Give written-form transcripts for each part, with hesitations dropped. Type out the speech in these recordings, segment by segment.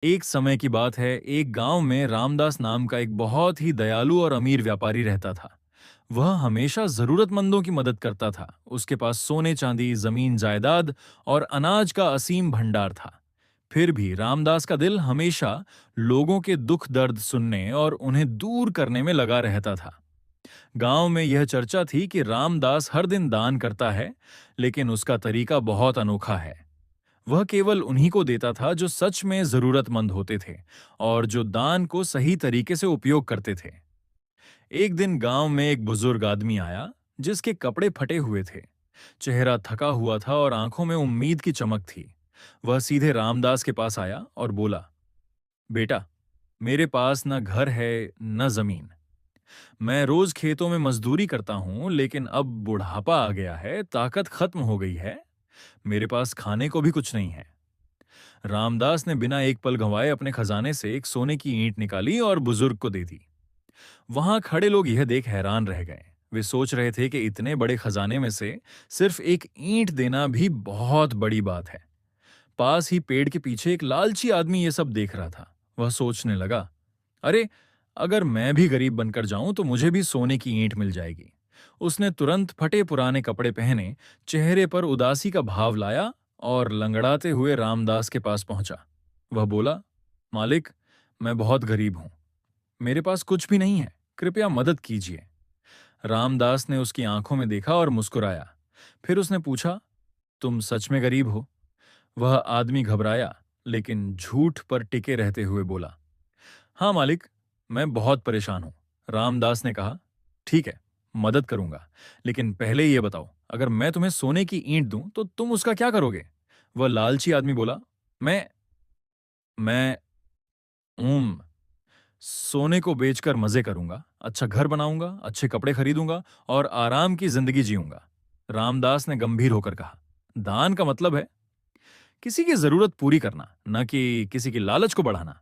एक समय की बात है, एक गांव में रामदास नाम का एक बहुत ही दयालु और अमीर व्यापारी रहता था। वह हमेशा जरूरतमंदों की मदद करता था। उसके पास सोने चांदी, जमीन जायदाद और अनाज का असीम भंडार था। फिर भी रामदास का दिल हमेशा लोगों के दुख दर्द सुनने और उन्हें दूर करने में लगा रहता था। गांव में यह चर्चा थी कि रामदास हर दिन दान करता है, लेकिन उसका तरीका बहुत अनोखा है। वह केवल उन्हीं को देता था जो सच में जरूरतमंद होते थे और जो दान को सही तरीके से उपयोग करते थे। एक दिन गांव में एक बुजुर्ग आदमी आया, जिसके कपड़े फटे हुए थे। चेहरा थका हुआ था और आंखों में उम्मीद की चमक थी। वह सीधे रामदास के पास आया और बोला, बेटा, मेरे पास न घर है न जमीन। मैं रोज खेतों में मजदूरी करता हूं, लेकिन अब बुढ़ापा आ गया है, ताकत खत्म हो गई है। मेरे पास खाने को भी कुछ नहीं है। रामदास ने बिना एक पल गंवाए अपने खजाने से एक सोने की ईंट निकाली और बुजुर्ग को दे दी। वहां खड़े लोग यह देख हैरान रह गए। वे सोच रहे थे कि इतने बड़े खजाने में से सिर्फ एक ईंट देना भी बहुत बड़ी बात है। पास ही पेड़ के पीछे एक लालची आदमी यह सब देख रहा था। वह सोचने लगा, अरे, अगर मैं भी गरीब बनकर जाऊं तो मुझे भी सोने की ईंट मिल जाएगी। उसने तुरंत फटे पुराने कपड़े पहने, चेहरे पर उदासी का भाव लाया और लंगड़ाते हुए रामदास के पास पहुंचा। वह बोला, मालिक, मैं बहुत गरीब हूं। मेरे पास कुछ भी नहीं है, कृपया मदद कीजिए। रामदास ने उसकी आंखों में देखा और मुस्कुराया। फिर उसने पूछा, तुम सच में गरीब हो? वह आदमी घबराया, लेकिन झूठ पर टिके रहते हुए बोला, हाँ मालिक, मैं बहुत परेशान हूं। रामदास ने कहा, ठीक है, मदद करूंगा, लेकिन पहले ये बताओ, अगर मैं तुम्हें सोने की ईंट दूं तो तुम उसका क्या करोगे? वह लालची आदमी बोला, मैं मैं सोने को बेचकर मजे करूंगा, अच्छा घर बनाऊंगा, अच्छे कपड़े खरीदूंगा और आराम की जिंदगी जीऊंगा। रामदास ने गंभीर होकर कहा, दान का मतलब है किसी की जरूरत पूरी करना, न कि किसी की लालच को बढ़ाना।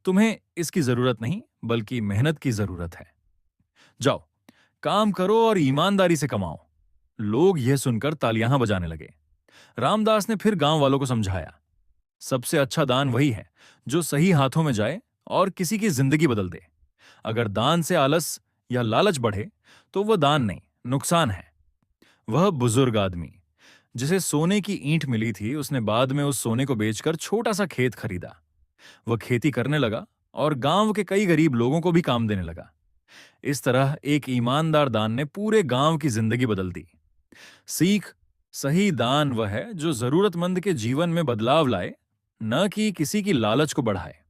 तुम्हें इसकी जरूरत नहीं, बल्कि मेहनत की जरूरत है। जाओ, काम करो और ईमानदारी से कमाओ। लोग यह सुनकर तालियां बजाने लगे। रामदास ने फिर गांव वालों को समझाया, सबसे अच्छा दान वही है जो सही हाथों में जाए और किसी की जिंदगी बदल दे। अगर दान से आलस या लालच बढ़े तो वह दान नहीं, नुकसान है। वह बुजुर्ग आदमी जिसे सोने की ईंट मिली थी, उसने बाद में उस सोने को बेचकर छोटा सा खेत खरीदा। वह खेती करने लगा और गांव के कई गरीब लोगों को भी काम देने लगा। इस तरह एक ईमानदार दान ने पूरे गांव की जिंदगी बदल दी। सीख, सही दान वह है जो जरूरतमंद के जीवन में बदलाव लाए, न कि किसी की लालच को बढ़ाए।